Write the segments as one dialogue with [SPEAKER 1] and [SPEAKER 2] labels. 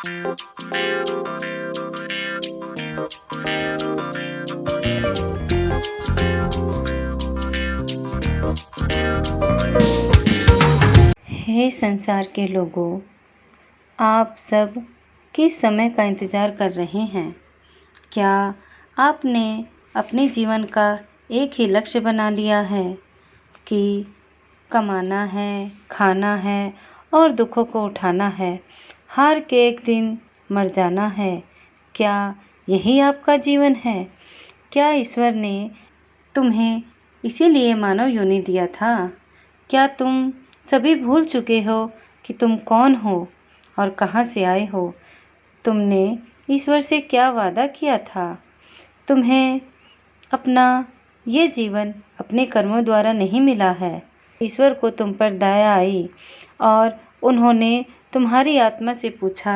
[SPEAKER 1] हे संसार के लोगों, आप सब किस समय का इंतज़ार कर रहे हैं? क्या आपने अपने जीवन का एक ही लक्ष्य बना लिया है कि कमाना है, खाना है और दुखों को उठाना है, हार के एक दिन मर जाना है? क्या यही आपका जीवन है? क्या ईश्वर ने तुम्हें इसीलिए मानव योनि दिया था? क्या तुम सभी भूल चुके हो कि तुम कौन हो और कहाँ से आए हो? तुमने ईश्वर से क्या वादा किया था? तुम्हें अपना ये जीवन अपने कर्मों द्वारा नहीं मिला है। ईश्वर को तुम पर दया आई और उन्होंने तुम्हारी आत्मा से पूछा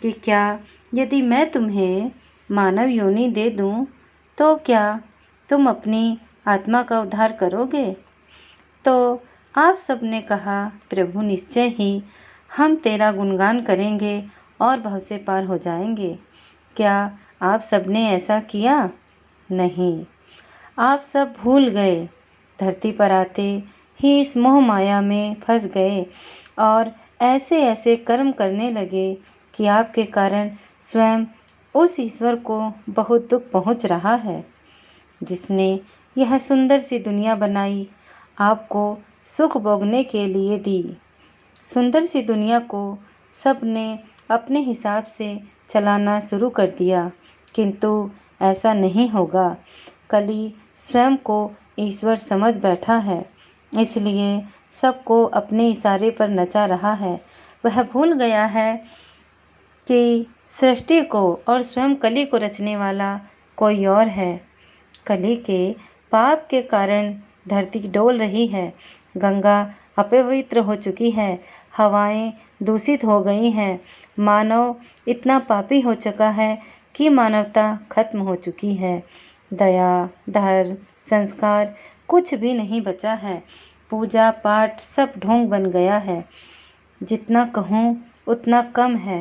[SPEAKER 1] कि क्या यदि मैं तुम्हें मानव योनि दे दूं, तो क्या तुम अपनी आत्मा का उद्धार करोगे? तो आप सबने कहा, प्रभु निश्चय ही हम तेरा गुणगान करेंगे और भव से पार हो जाएंगे। क्या आप सबने ऐसा किया? नहीं, आप सब भूल गए। धरती पर आते ही इस मोह माया में फंस गए और ऐसे ऐसे कर्म करने लगे कि आपके कारण स्वयं उस ईश्वर को बहुत दुख पहुंच रहा है, जिसने यह सुंदर सी दुनिया बनाई, आपको सुख भोगने के लिए दी। सुंदर सी दुनिया को सब ने अपने हिसाब से चलाना शुरू कर दिया, किंतु ऐसा नहीं होगा। कली स्वयं को ईश्वर समझ बैठा है, इसलिए सबको अपने इशारे पर नचा रहा है। वह भूल गया है कि सृष्टि को और स्वयं कली को रचने वाला कोई और है। कली के पाप के कारण धरती डोल रही है, गंगा अपवित्र हो चुकी है, हवाएं दूषित हो गई हैं, मानव इतना पापी हो चुका है कि मानवता खत्म हो चुकी है। दया, धर्म, संस्कार कुछ भी नहीं बचा है। पूजा पाठ सब ढोंग बन गया है। जितना कहूँ उतना कम है।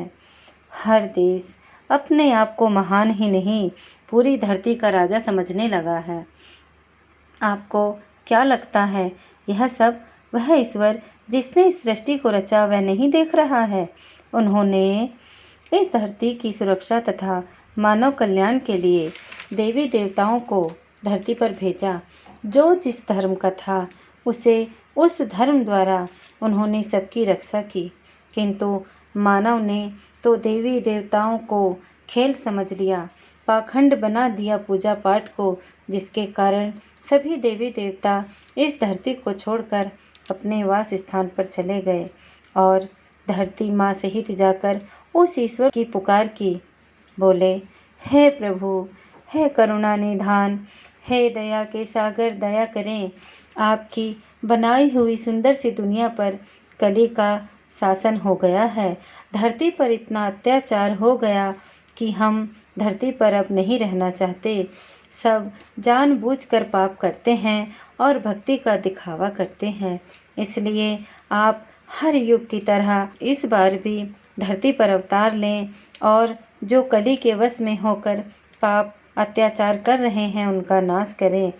[SPEAKER 1] हर देश अपने आप को महान ही नहीं, पूरी धरती का राजा समझने लगा है। आपको क्या लगता है, यह सब वह ईश्वर जिसने इस सृष्टि को रचा वह नहीं देख रहा है? उन्होंने इस धरती की सुरक्षा तथा मानव कल्याण के लिए देवी देवताओं को धरती पर भेजा। जो जिस धर्म का था उसे उस धर्म द्वारा उन्होंने सबकी रक्षा की, किंतु मानव ने तो देवी देवताओं को खेल समझ लिया, पाखंड बना दिया पूजा पाठ को, जिसके कारण सभी देवी देवता इस धरती को छोड़कर अपने वास स्थान पर चले गए और धरती माँ सहित जाकर उस ईश्वर की पुकार की। बोले, हे प्रभु, हे करुणा निधान, हे दया के सागर, दया करें। आपकी बनाई हुई सुंदर सी दुनिया पर कली का शासन हो गया है। धरती पर इतना अत्याचार हो गया कि हम धरती पर अब नहीं रहना चाहते। सब जानबूझकर पाप करते हैं और भक्ति का दिखावा करते हैं। इसलिए आप हर युग की तरह इस बार भी धरती पर अवतार लें और जो कली के वश में होकर पाप अत्याचार कर रहे हैं उनका नाश करें,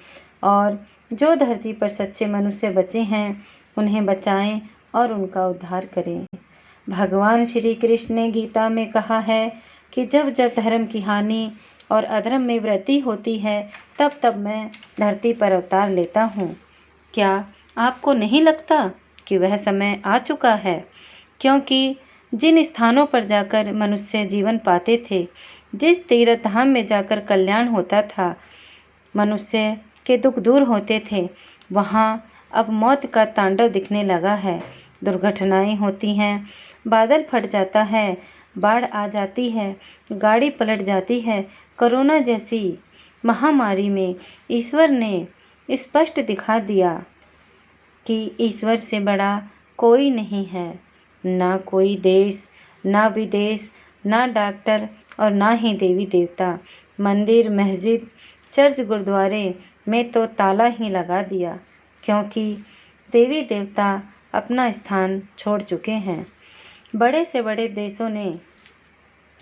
[SPEAKER 1] और जो धरती पर सच्चे मनुष्य बचे हैं उन्हें बचाएं और उनका उद्धार करें। भगवान श्री कृष्ण ने गीता में कहा है कि जब जब धर्म की हानि और अधर्म में वृद्धि होती है तब तब मैं धरती पर अवतार लेता हूँ। क्या आपको नहीं लगता कि वह समय आ चुका है? क्योंकि जिन स्थानों पर जाकर मनुष्य जीवन पाते थे, जिस तीर्थ धाम में जाकर कल्याण होता था, मनुष्य के दुख दूर होते थे, वहाँ अब मौत का तांडव दिखने लगा है। दुर्घटनाएं होती हैं, बादल फट जाता है, बाढ़ आ जाती है, गाड़ी पलट जाती है। कोरोना जैसी महामारी में ईश्वर ने स्पष्ट दिखा दिया कि ईश्वर से बड़ा कोई नहीं है। ना कोई देश, ना विदेश, ना डॉक्टर और ना ही देवी देवता। मंदिर, मस्जिद, चर्च, गुरुद्वारे में तो ताला ही लगा दिया, क्योंकि देवी देवता अपना स्थान छोड़ चुके हैं। बड़े से बड़े देशों ने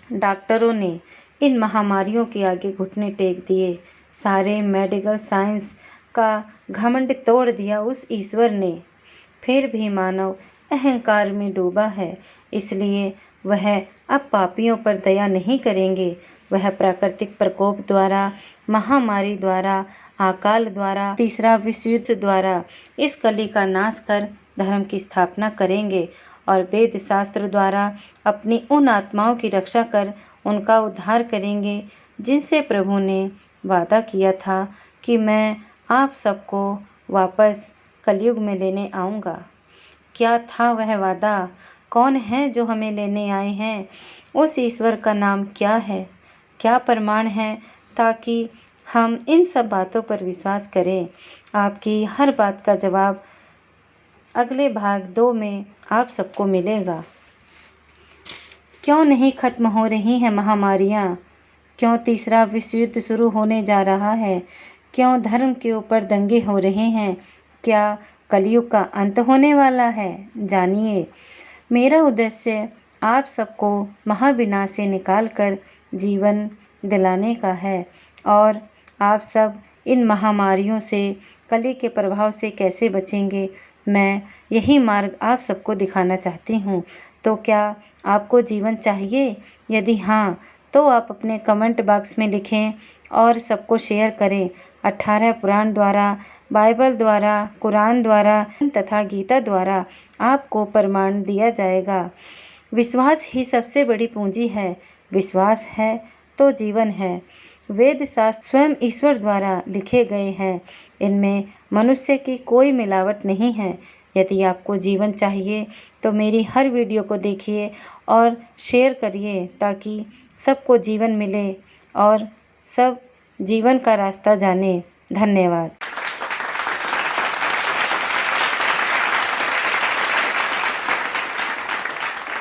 [SPEAKER 1] डॉक्टरों ने इन महामारियों के आगे घुटने टेक दिए। सारे मेडिकल साइंस का घमंड तोड़ दिया उस ईश्वर ने। फिर भी मानव अहंकार में डूबा है, इसलिए वह अब पापियों पर दया नहीं करेंगे। वह प्राकृतिक प्रकोप द्वारा, महामारी द्वारा, अकाल द्वारा, तीसरा विश्व युद्ध द्वारा इस कली का नाश कर धर्म की स्थापना करेंगे और वेद शास्त्र द्वारा अपनी उन आत्माओं की रक्षा कर उनका उद्धार करेंगे जिनसे प्रभु ने वादा किया था कि मैं आप सबको वापस कलयुग में लेने आऊँगा। क्या था वह वादा? कौन है जो हमें लेने आए हैं? उस ईश्वर का नाम क्या है? क्या प्रमाण है ताकि हम इन सब बातों पर विश्वास करें? आपकी हर बात का जवाब अगले भाग 2 में आप सबको मिलेगा। क्यों नहीं खत्म हो रही हैं महामारियाँ? क्यों तीसरा विश्व युद्ध शुरू होने जा रहा है? क्यों धर्म के ऊपर दंगे हो रहे हैं? क्या कलयुग का अंत होने वाला है? जानिए, मेरा उद्देश्य आप सबको महाविनाश से निकाल कर जीवन दिलाने का है और आप सब इन महामारियों से, कली के प्रभाव से कैसे बचेंगे, मैं यही मार्ग आप सबको दिखाना चाहती हूँ। तो क्या आपको जीवन चाहिए? यदि हाँ, तो आप अपने कमेंट बॉक्स में लिखें और सबको शेयर करें। 18 पुराण द्वारा, बाइबल द्वारा, कुरान द्वारा तथा गीता द्वारा आपको प्रमाण दिया जाएगा। विश्वास ही सबसे बड़ी पूंजी है। विश्वास है तो जीवन है। वेद शास्त्र स्वयं ईश्वर द्वारा लिखे गए हैं। इनमें मनुष्य की कोई मिलावट नहीं है। यदि आपको जीवन चाहिए तो मेरी हर वीडियो को देखिए और शेयर करिए ताकि सबको जीवन मिले और सब जीवन का रास्ता जाने। धन्यवाद।